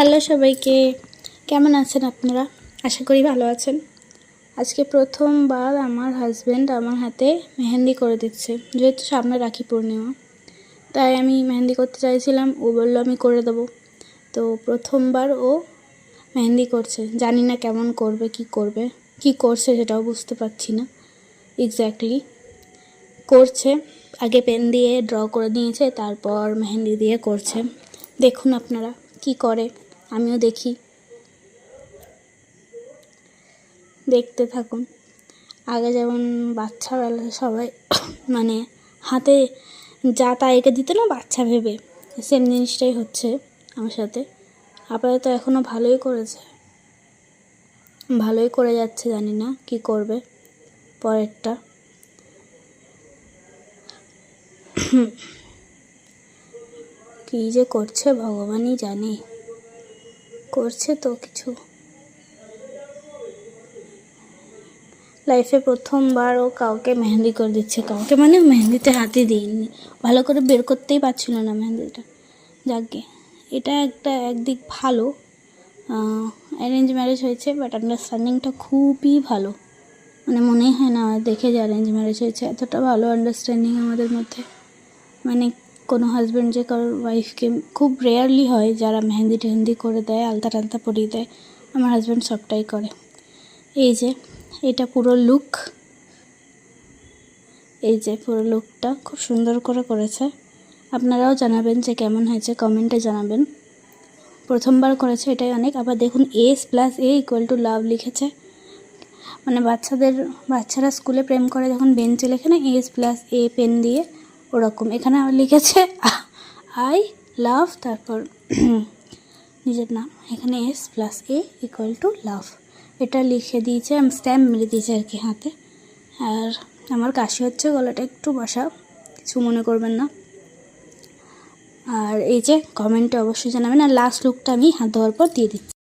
Hello সবাইকে, কেমন আছেন আপনারা? আশা করি ভালো আছেন। আজকে প্রথমবার আমার হাজব্যান্ড আমার হাতে মেহেন্দি করে দিচ্ছে, যেহেতু সামনে রাখি পূর্ণিমা, তাই আমি মেহেন্দি করতে চাইছিলাম। ও বললো আমি করে দেবো। তো প্রথমবার ও মেহেন্দি করছে, জানি না কেমন করবে, কি করছে সেটাও বুঝতে পারছি না এক্স্যাক্টলি। করছে, আগে পেন দিয়ে ড্র করে নিয়েছে, তারপর মেহেন্দি দিয়ে করছে। দেখুন আপনারা কি করে, আমিও দেখি, দেখতে থাকুন। আগে যেমন বাচ্চাবেলায় সবাই মানে হাতে যা তা এঁকে দিত না বাচ্চা ভেবে, সেম জিনিসটাই হচ্ছে আমার সাথে। আপাতত এখনও ভালোই করেছে, ভালোই করে যাচ্ছে, জানি না কি করবে পরেরটা। কী যে করছে ভগবানই জানে, করছে তো কিছু। লাইফে প্রথমবার ও কাউকে মেহেন্দি করে দিচ্ছে, কাউকে মানে মেহেন্দিতে হাতে দিইনি, ভালো করে বের করতেই পারছিল না মেহেন্দিটা। যাকগে, এটা একদিক ভালো। অ্যারেঞ্জ ম্যারেজ হয়েছে, বাট আন্ডারস্ট্যান্ডিংটা খুবই ভালো। মানে মনেই হয় না দেখে যে অ্যারেঞ্জ ম্যারেজ হয়েছে, এতটা ভালো আন্ডারস্ট্যান্ডিং আমাদের মধ্যে। মানে কোনো হাজব্যান্ড যে কারোর ওয়াইফকে, খুব রেয়ারলি হয় যারা মেহেন্দি টেহেন্দি করে দেয়, আলতা টালতা পরিয়ে দেয়। আমার হাজব্যান্ড সবটাই করে। এই যে এটা পুরো লুক, এই যে পুরো লুকটা খুব সুন্দর করে করেছে। আপনারাও জানাবেন যে কেমন হয়েছে, কমেন্টে জানাবেন। প্রথমবার করেছে এটাই অনেক। আবার দেখুন S+A=লাভ লিখেছে। মানে বাচ্চারা স্কুলে প্রেম করে যখন বেঞ্চে লেখে না S+A পেন দিয়ে, ওরকম এখানে আবার লিখেছে আই লাভ, তারপর নিজের নাম, এখানে S+A=লাভ এটা লিখে দিয়েছে, স্ট্যাম্প মেরে দিয়েছে আর কি হাতে। আর আমার কাশি হচ্ছে, গলাটা একটু বসা, কিছু মনে করবেন না। আর এই যে কমেন্টে অবশ্যই জানাবেন। আর লাস্ট লুকটা আমি হাত ধোয়ার পর দিয়ে দিচ্ছি।